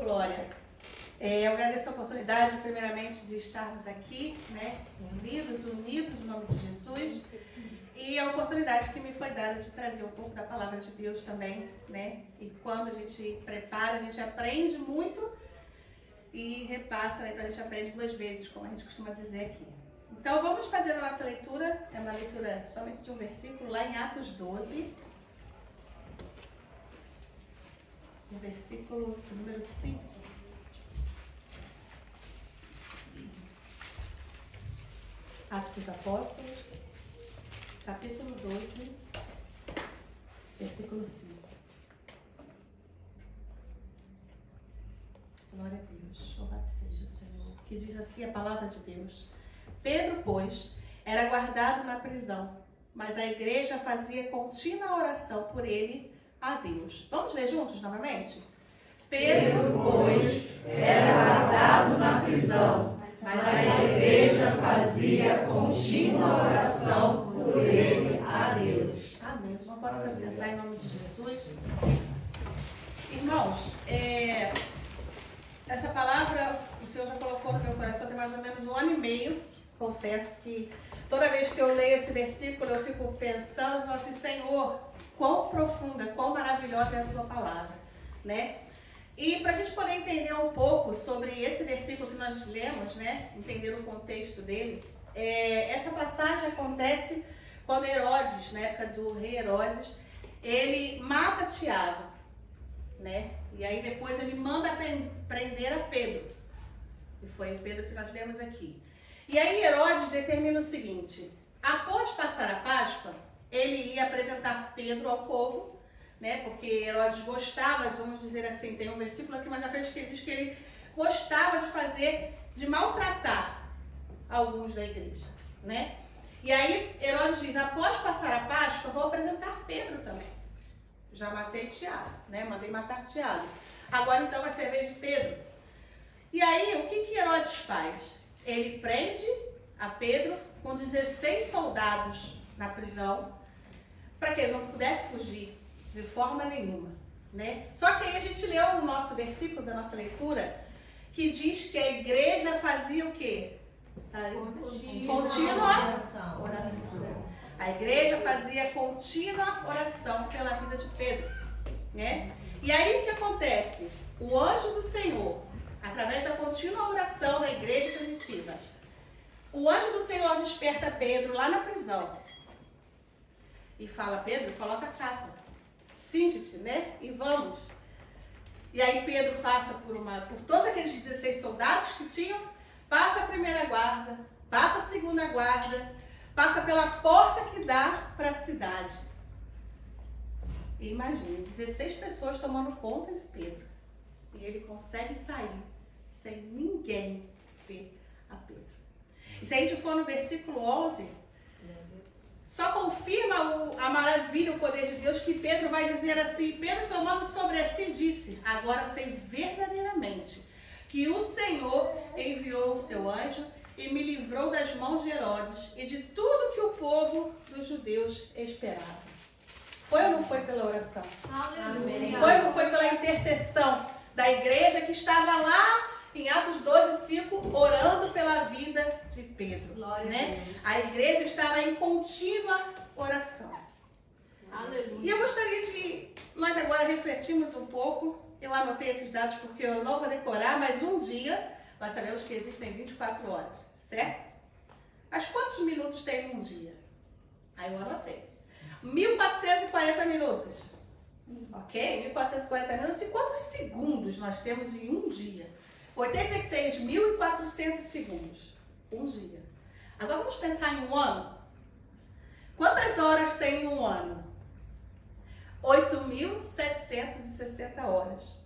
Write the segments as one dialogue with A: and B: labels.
A: glória. Eu agradeço a oportunidade, primeiramente, de estarmos aqui, né, unidos no nome de Jesus, e a oportunidade que me foi dada de trazer um pouco da palavra de Deus também, né, e quando a gente prepara, a gente aprende muito e repassa, né, então a gente aprende 2 vezes, como a gente costuma dizer aqui. Então vamos fazer a nossa leitura, é uma leitura somente de um versículo, lá em Atos 12, no versículo número 5. Atos dos Apóstolos, capítulo 12, versículo 5. Glória a Deus, louvado seja o Senhor. Que diz assim a palavra de Deus. Pedro, pois, era guardado na prisão, mas a igreja fazia contínua oração por ele a Deus. Vamos ler juntos novamente?
B: Pedro, pois, era guardado na prisão, mas a igreja fazia contínua oração por ele a Deus.
A: Amém. Não pode se assentar em nome de Jesus. Irmãos, essa palavra o Senhor já colocou no meu coração tem mais ou menos 1 ano e meio. Confesso que toda vez que eu leio esse versículo eu fico pensando assim, Senhor, quão profunda, quão maravilhosa é a tua palavra, né? E para a gente poder entender um pouco sobre esse versículo que nós lemos, né, entender o contexto dele, essa passagem acontece quando Herodes, na época do rei Herodes, ele mata Tiago, né, e aí depois ele manda prender a Pedro, e foi o Pedro que nós lemos aqui. E aí Herodes determina o seguinte: após passar a Páscoa, ele ia apresentar Pedro ao povo, né? Porque Herodes gostava, vamos dizer assim, tem um versículo aqui mais na frente que ele diz que ele gostava de maltratar alguns da igreja, né? E aí Herodes diz: após passar a Páscoa, vou apresentar Pedro também. Já matei Tiago, né? Mandei matar Tiago. Agora então vai ser a vez de Pedro. E aí o que Herodes faz? Ele prende a Pedro com 16 soldados na prisão, para que ele não pudesse fugir de forma nenhuma, né? Só que aí a gente leu o nosso versículo da nossa leitura, que diz que a igreja fazia o quê? Contínua oração. A igreja fazia contínua oração pela vida de Pedro, né? E aí o que acontece? O anjo do Senhor, através da contínua oração da igreja primitiva, o anjo do Senhor desperta Pedro lá na prisão e fala: Pedro, coloca a capa, cinge-te, né? E vamos. E aí Pedro passa por todos aqueles 16 soldados que tinham, passa a primeira guarda, passa a segunda guarda, passa pela porta que dá para a cidade. E imagine, 16 pessoas tomando conta de Pedro. E ele consegue sair sem ninguém ver a Pedro. E se a gente for no versículo 11, só confirma a maravilha, o poder de Deus, que Pedro vai dizer assim: Pedro, tomando sobre si, disse: agora sei verdadeiramente que o Senhor enviou o seu anjo e me livrou das mãos de Herodes e de tudo que o povo dos judeus esperava. Foi ou não foi pela oração? Amém. Foi ou não foi pela intercessão da igreja que estava lá em Atos 12, 5, orando pela vida de Pedro, né? A igreja estava em contínua oração. Aleluia. E eu gostaria de nós agora refletirmos um pouco. Eu anotei esses dados porque eu não vou decorar, mas um dia nós sabemos que existem 24 horas, certo? Mas quantos minutos tem um dia? Aí eu anotei. 1440 minutos. Ok? 1440 minutos. E quantos segundos nós temos em um dia? 86.400 segundos. Um dia. Agora vamos pensar em um ano. Quantas horas tem um ano? 8.760 horas.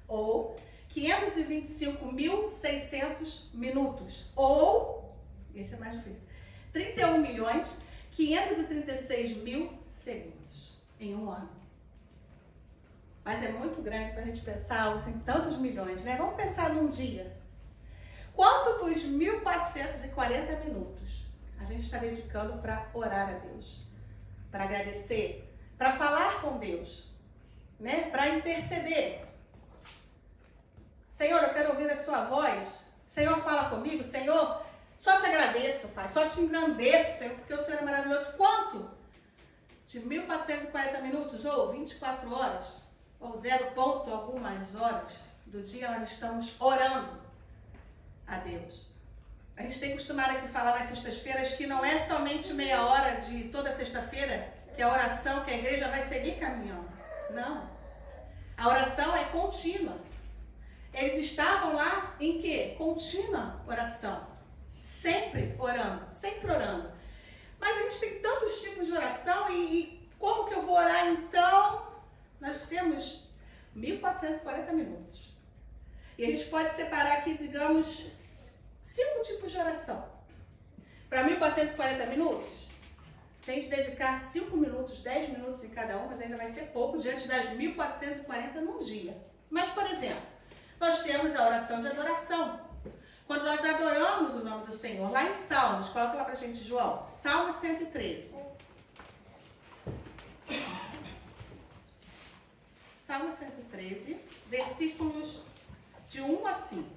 A: Ou 525.600 minutos. Ou, esse é mais difícil, 31.536.000 segundos em um ano. Mas é muito grande para a gente pensar em tantos milhões, né? Vamos pensar num dia. Quanto dos 1.440 minutos a gente está dedicando para orar a Deus? Para agradecer? Para falar com Deus? Né? Para interceder? Senhor, eu quero ouvir a sua voz. Senhor, fala comigo. Senhor, só te agradeço, Pai. Só te engrandeço, Senhor, porque o Senhor é maravilhoso. Quanto? De 1440 minutos ou 24 horas, ou 0 ponto algumas horas do dia, nós estamos orando a Deus. A gente tem costumado aqui falar nas sextas-feiras que não é somente meia hora de toda sexta-feira que a oração, que a igreja vai seguir caminhando. Não. A oração é contínua. Eles estavam lá em quê? Contínua oração. Sempre orando, sempre orando. Mas a gente tem tantos tipos de oração e como que eu vou orar então? Nós temos 1440 minutos. E a gente pode separar aqui, digamos, 5 tipos de oração. Para 1440 minutos, tem que dedicar 5 minutos, 10 minutos em cada um, mas ainda vai ser pouco diante das 1440 num dia. Mas, por exemplo, nós temos a oração de adoração. Quando nós adoramos o nome do Senhor, lá em Salmos, coloca lá pra gente, João, Salmo 113. Salmo 113, versículos de 1 a 5.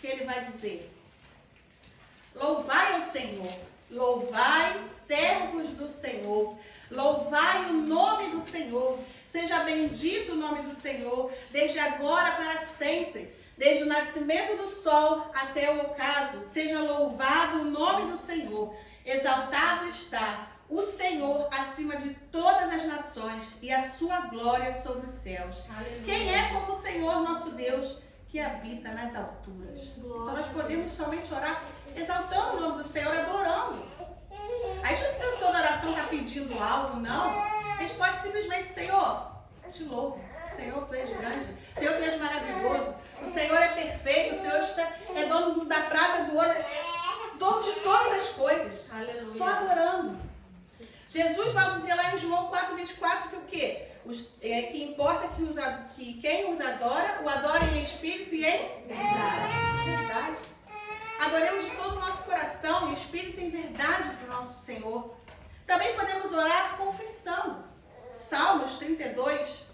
A: Que ele vai dizer: louvai ao Senhor, louvai, servos do Senhor, louvai o nome do Senhor, seja bendito o nome do Senhor, desde agora para sempre, desde o nascimento do sol até o ocaso, seja louvado o nome do Senhor, exaltado está o Senhor acima de todas as nações e a sua glória sobre os céus. Aleluia. Quem é como o Senhor nosso Deus, que habita nas alturas? Então nós podemos somente orar exaltando o nome do Senhor, adorando. A gente não precisa toda oração estar pedindo algo, não. A gente pode simplesmente, Senhor, eu te louvo. Senhor, tu és grande. Senhor, tu és maravilhoso. O Senhor é perfeito. O Senhor é dono da prata, do ouro, é dono de todas as coisas. Aleluia. Só adorando. Jesus vai dizer lá em João 4,24 que o quê? Que importa que quem os adora, o adora em espírito e em verdade. Adoremos de todo o nosso coração, em espírito e em verdade para o nosso Senhor. Também podemos orar confessando. Salmos 32,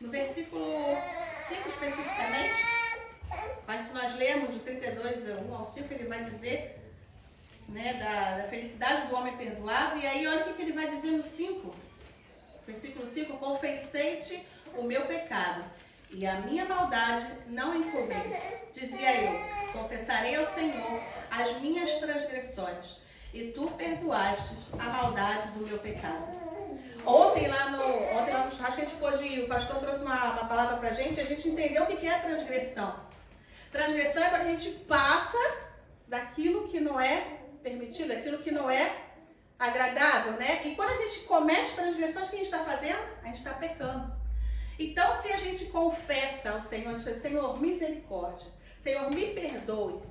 A: no versículo 5 especificamente, mas se nós lermos do 32, 1 ao 5, ele vai dizer, né, da felicidade do homem perdoado. E aí olha o que ele vai dizer no 5. Versículo 5, confessei-te o meu pecado e a minha maldade não encobri. Dizia eu, confessarei ao Senhor as minhas transgressões e tu perdoastes a maldade do meu pecado. Ontem lá no churrasco, a gente pôde, o pastor trouxe uma palavra pra gente e a gente entendeu o que é transgressão. Transgressão é quando a gente passa daquilo que não é permitido, daquilo que não é agradável, né? E quando a gente comete transgressões, o que a gente está fazendo? A gente está pecando. Então, se a gente confessa ao Senhor, a gente diz, Senhor, misericórdia, Senhor, me perdoe,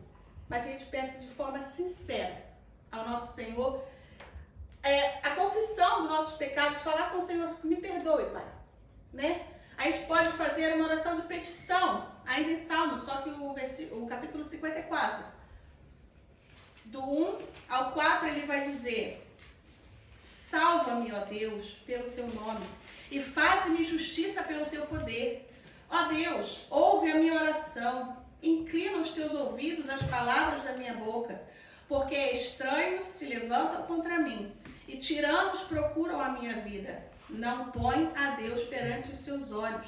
A: mas a gente peça de forma sincera ao nosso Senhor, a confissão dos nossos pecados, falar com o Senhor, me perdoe, Pai, né? A gente pode fazer uma oração de petição, ainda em Salmos, só que o capítulo 54, do 1 ao 4, ele vai dizer, salva-me, ó Deus, pelo teu nome, e faz-me justiça pelo teu poder. Ó Deus, ouve a minha oração, inclina os teus ouvidos às palavras da minha boca, porque estranhos se levantam contra mim, e tiranos procuram a minha vida. Não põe a Deus perante os seus olhos.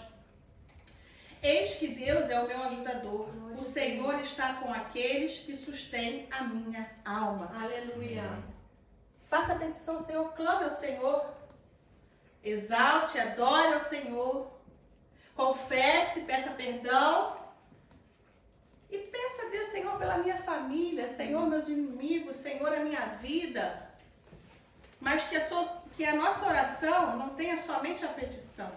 A: Eis que Deus é o meu ajudador. O Senhor está com aqueles que sustêm a minha alma. Aleluia. Faça a petição ao Senhor, clame ao Senhor. Exalte, adore ao Senhor. Confesse, peça perdão. E peça a Deus, Senhor, pela minha família. Senhor, meus inimigos. Senhor, a minha vida. Mas que a nossa oração não tenha somente a petição.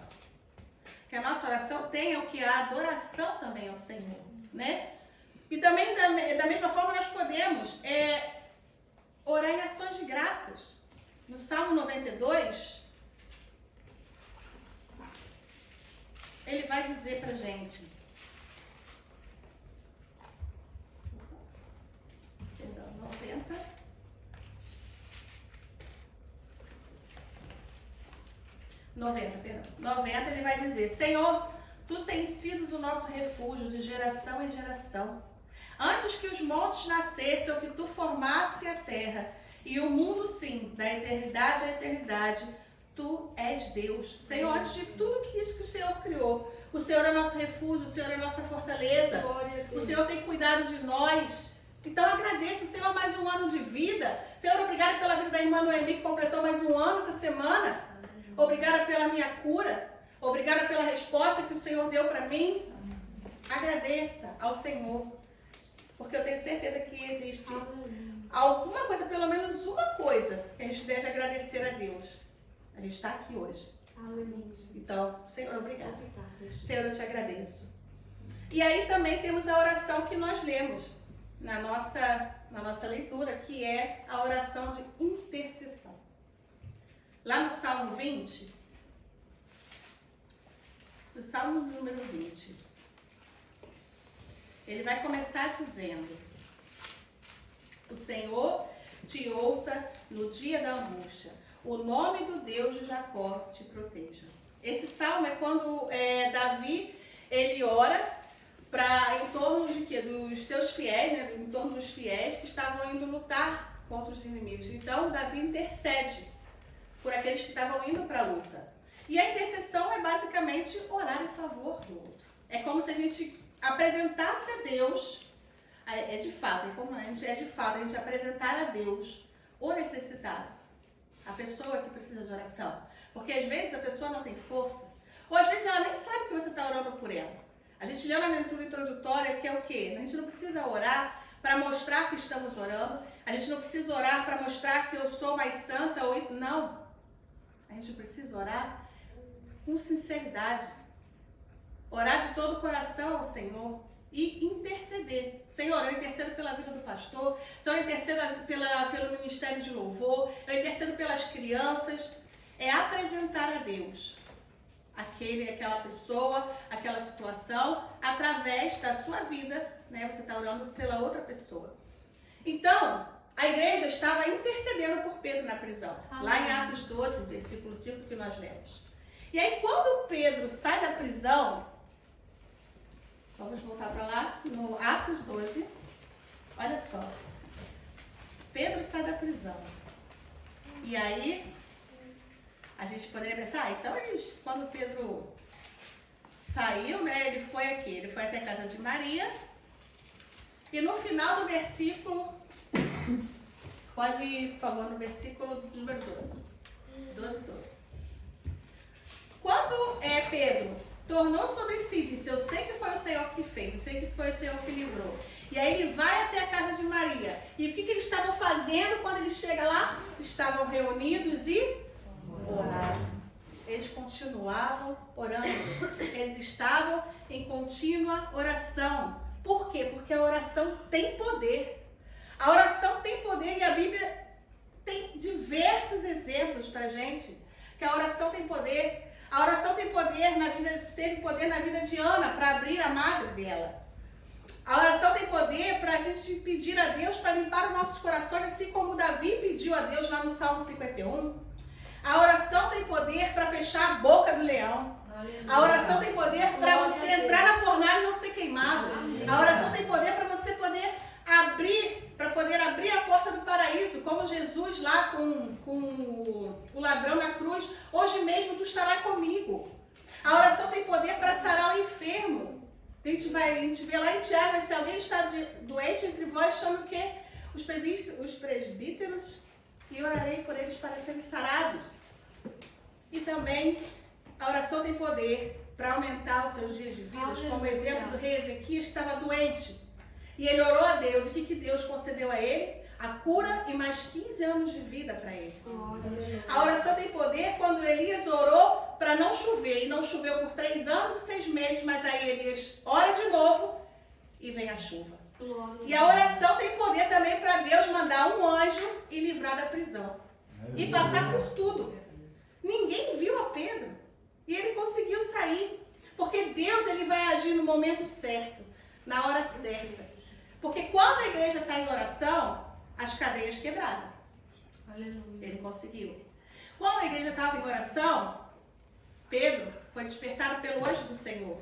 A: Que a nossa oração tenha o que? A adoração também ao Senhor, né? E também, da mesma forma, nós podemos orar em ações de graças. No Salmo 92, ele vai dizer pra gente. Perdão, 90. 90, perdão. 90, ele vai dizer: Senhor, tu tens sido o nosso refúgio de geração em geração. Antes que os montes nascessem, ou que tu formasse a terra, e o mundo, sim, da eternidade à eternidade, tu és Deus. Senhor, antes de tudo isso que o Senhor criou, o Senhor é nosso refúgio, o Senhor é nossa fortaleza, o Senhor tem cuidado de nós. Então agradeça, Senhor, mais um ano de vida. Senhor, obrigada pela vida da irmã Noemi, que completou mais um ano essa semana. Obrigada pela minha cura. Obrigada pela resposta que o Senhor deu para mim. Agradeça ao Senhor, porque eu tenho certeza que existe alguma coisa, pelo menos uma coisa, que a gente deve agradecer a Deus. A gente está aqui hoje. Então, Senhor, obrigada. Senhor, eu te agradeço. E aí também temos a oração que nós lemos na nossa leitura, que é a oração de intercessão. Lá no Salmo 20, no Salmo número 20, ele vai começar dizendo: o Senhor te ouça no dia da angústia, o nome do Deus de Jacó te proteja. Esse salmo é quando Davi, ele ora em torno de quê? Dos seus fiéis, né? Em torno dos fiéis que estavam indo lutar contra os inimigos. Então, Davi intercede por aqueles que estavam indo para a luta. E a intercessão é basicamente orar em favor do outro. É como se a gente apresentasse a Deus, de fato a gente apresentar a Deus o necessitado, a pessoa que precisa de oração. Porque às vezes a pessoa não tem força, ou às vezes ela nem sabe que você está orando por ela. A gente leu na leitura introdutória que é o quê? A gente não precisa orar para mostrar que estamos orando, a gente não precisa orar para mostrar que eu sou mais santa ou isso, não. A gente precisa orar com sinceridade, orar de todo o coração ao Senhor e interceder. Senhor, eu intercedo pela vida do pastor, Senhor, eu intercedo pelo ministério de louvor, eu intercedo pelas crianças. É apresentar a Deus aquela pessoa, aquela situação, através da sua vida, né? Você está orando pela outra pessoa. Então, a igreja estava intercedendo por Pedro na prisão. Lá em Atos 12, versículo 5, que nós lemos. E aí, quando Pedro sai da prisão, vamos voltar para lá, no Atos 12, olha só. Pedro sai da prisão. E aí, a gente poderia pensar, então quando Pedro saiu, né, ele foi aqui, ele foi até a casa de Maria. E no final do versículo, pode ir, por favor, no versículo número 12. 12. Quando Pedro tornou sobre si, disse: eu sei que foi o Senhor que fez, eu sei que foi o Senhor que livrou. E aí ele vai até a casa de Maria. E o que eles estavam fazendo quando ele chega lá? Estavam reunidos e oraram. Eles continuavam orando. Eles estavam em contínua oração. Por quê? Porque a oração tem poder. A oração tem poder e a Bíblia tem diversos exemplos pra gente que a oração tem poder. A oração teve poder na vida de Ana para abrir a madre dela. A oração tem poder para a gente pedir a Deus para limpar os nossos corações, assim como Davi pediu a Deus lá no Salmo 51. A oração tem poder para fechar a boca do leão. A oração tem poder para você entrar na fornalha e não ser queimado. A oração tem poder para você poder abrir a porta do paraíso, como Jesus lá com o ladrão na cruz. Hoje mesmo tu estarás comigo. A oração tem poder para sarar o enfermo. A gente vê lá em Tiago, se alguém está doente entre vós, chame o quê? Os presbíteros, e orarei por eles para serem sarados. E também a oração tem poder para aumentar os seus dias de vida, como o exemplo do rei Ezequias, que estava doente. E ele orou a Deus. E o que Deus concedeu a ele? A cura e mais 15 anos de vida para ele. A oração tem poder quando Elias orou para não chover. E não choveu por 3 anos e 6 meses, mas aí Elias ora de novo e vem a chuva. E a oração tem poder também para Deus mandar um anjo e livrar da prisão. E passar por tudo. Ninguém viu a Pedro. E ele conseguiu sair. Porque Deus ele vai agir no momento certo, na hora certa. Porque quando a igreja está em oração, as cadeias quebraram. Aleluia. Ele conseguiu. Quando a igreja estava em oração, Pedro foi despertado pelo anjo do Senhor.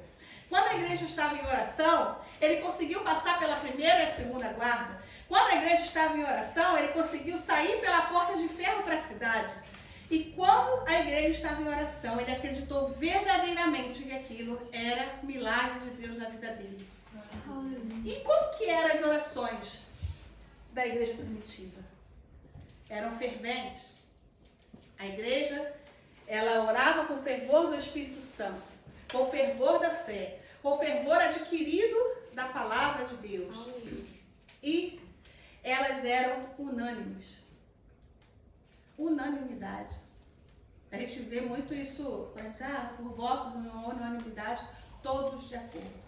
A: Quando a igreja estava em oração, ele conseguiu passar pela primeira e a segunda guarda. Quando a igreja estava em oração, ele conseguiu sair pela porta de ferro para a cidade. E quando a igreja estava em oração, ele acreditou verdadeiramente que aquilo era milagre de Deus na vida dele. E como que eram as orações da igreja primitiva? Eram ferventes. A igreja, ela orava com fervor do Espírito Santo, com fervor da fé, com fervor adquirido da palavra de Deus. E elas eram unânimes. Unanimidade. A gente vê muito isso, por votos, unanimidade, todos de acordo.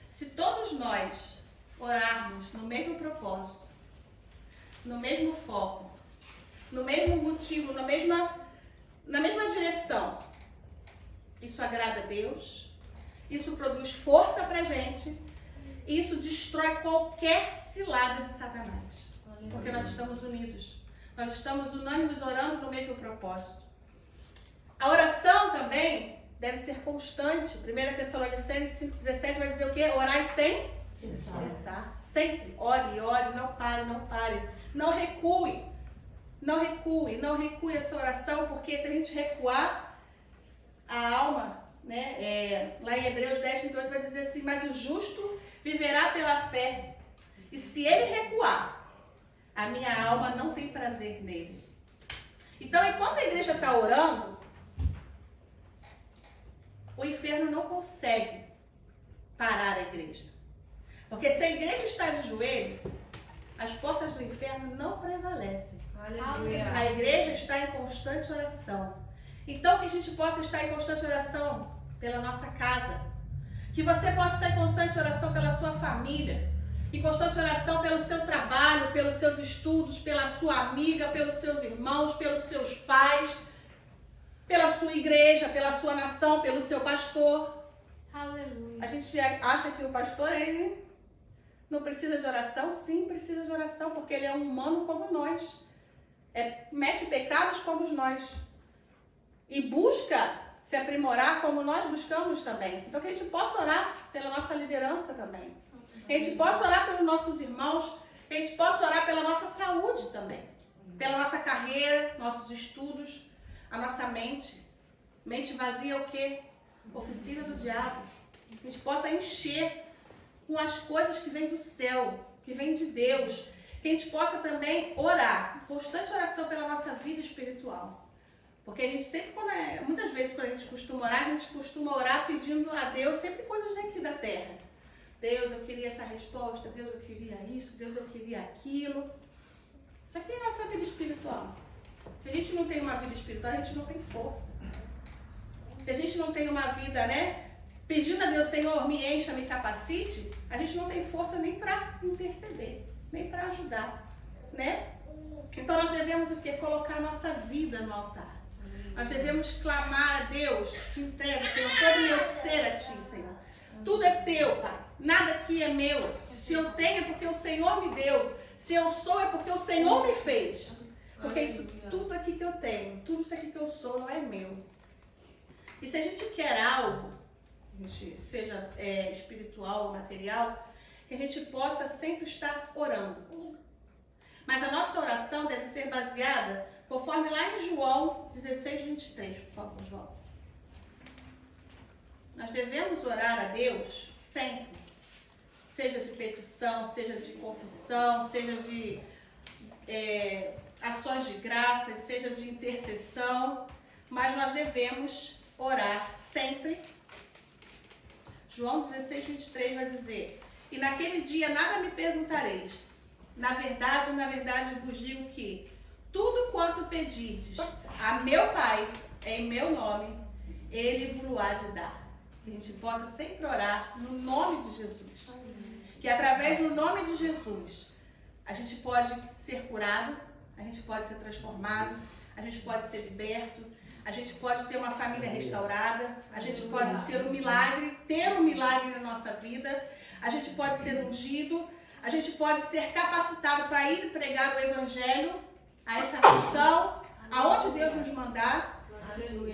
A: Se todos nós orarmos no mesmo propósito, no mesmo foco, no mesmo motivo, na mesma direção, isso agrada a Deus, isso produz força pra gente, isso destrói qualquer cilada de Satanás. Porque nós estamos unidos. Nós estamos unânimes orando no mesmo propósito. A oração também deve ser constante. 1 Tessalonicenses 5,17 vai dizer o quê? Orai sem cessar. Sempre. Ore, ore, não pare, não pare. Não recue. Não recue. Não recue a sua oração, porque se a gente recuar, a alma, né? Lá em Hebreus 10:28 vai dizer assim, mas o justo viverá pela fé. E se ele recuar, a minha alma não tem prazer nele. Então, enquanto a igreja está orando, o inferno não consegue parar a igreja. Porque se a igreja está de joelho, as portas do inferno não prevalecem. Aleluia. A igreja está em constante oração. Então, que a gente possa estar em constante oração pela nossa casa. Que você possa estar em constante oração pela sua família. Em constante oração pelo seu trabalho, pelos seus estudos, pela sua amiga, pelos seus irmãos, pelos seus pais, pela sua igreja, pela sua nação, pelo seu pastor. Aleluia. A gente acha que o pastor, ele não precisa de oração? Sim, precisa de oração, porque ele é um humano como nós. Mete pecados como nós. E busca se aprimorar como nós buscamos também. Então que a gente possa orar pela nossa liderança também. Que a gente possa orar pelos nossos irmãos. Que a gente possa orar pela nossa saúde também. Pela nossa carreira, nossos estudos, a nossa mente. Mente vazia é o quê? Oficina do diabo. Que a gente possa encher com as coisas que vêm do céu, que vêm de Deus. Que a gente possa também orar. Constante oração pela nossa vida espiritual. Porque a gente sempre, muitas vezes quando a gente costuma orar, a gente costuma orar pedindo a Deus sempre coisas daqui da terra. Deus, eu queria essa resposta. Deus, eu queria isso. Deus, eu queria aquilo. Só que é a nossa vida espiritual. Se a gente não tem uma vida espiritual, a gente não tem força. Se a gente não tem uma vida, pedindo a Deus, Senhor, me encha, me capacite, a gente não tem força nem para interceder, nem para ajudar, Então nós devemos o quê? Colocar a nossa vida no altar. Nós devemos clamar a Deus, te entrego, Senhor, todo meu ser a ti, Senhor. Tudo é teu, Pai. Nada aqui é meu. Se eu tenho é porque o Senhor me deu. Se eu sou é porque o Senhor me fez. Porque isso tudo aqui que eu tenho, tudo isso aqui que eu sou não é meu. E se a gente quer algo, seja espiritual ou material, que a gente possa sempre estar orando. Mas a nossa oração deve ser baseada conforme lá em João 16:23, por favor, João. Nós devemos orar a Deus sempre, seja de petição, seja de confissão, seja de ações de graças, seja de intercessão, mas nós devemos orar sempre. João 16:23 vai dizer, e naquele dia nada me perguntareis. Na verdade vos digo que tudo quanto pedirdes a meu Pai em meu nome, Ele vos há de dar. Que a gente possa sempre orar no nome de Jesus. Que através do nome de Jesus, a gente pode ser curado, a gente pode ser transformado, a gente pode ser liberto, a gente pode ter uma família restaurada, a gente pode ser um milagre, ter um milagre na nossa vida, a gente pode ser ungido, a gente pode ser capacitado para ir pregar o Evangelho a essa nação, aonde Deus nos mandar.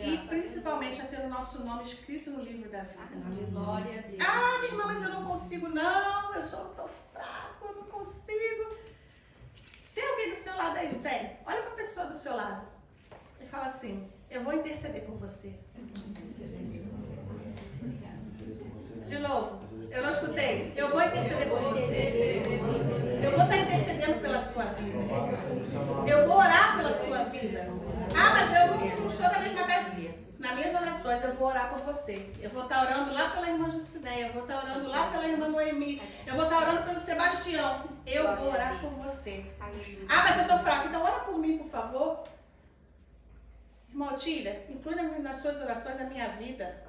A: E principalmente a ter o nosso nome escrito no livro da vida.
B: Glória a Deus.
A: Ah, minha irmã, mas eu não consigo não, eu sou tão fraco, eu não consigo. Tem alguém do seu lado aí, não tem? Olha para a pessoa do seu lado e fala assim, eu vou interceder por você. De novo, eu não escutei. Eu vou interceder por você. Eu vou estar intercedendo pela sua vida. Eu vou orar pela sua vida. Ah, mas eu não sou da mesma casa. Nas minhas orações eu vou orar por você. Eu vou estar orando lá pela irmã Jucineia. Eu vou estar orando lá pela irmã Noemi. Eu vou estar orando pelo Sebastião. Eu vou orar por você. Ah, mas eu estou fraco. Então ora por mim, por favor. Irmão Tira, inclui nas suas orações a minha vida.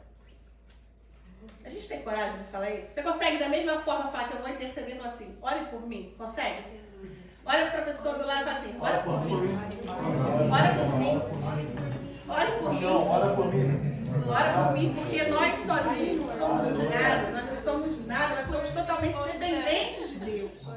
A: A gente tem coragem de falar isso? Você consegue da mesma forma falar que eu vou interceder e falar assim, ore por mim? Consegue? Olha para a pessoa do lado e fala assim, ora por mim. Ora por mim. Ore por mim.
C: Ora por mim.
A: Ora por mim, porque nós sozinhos não somos nada. Nós não somos nada. Nós somos totalmente dependentes de Deus.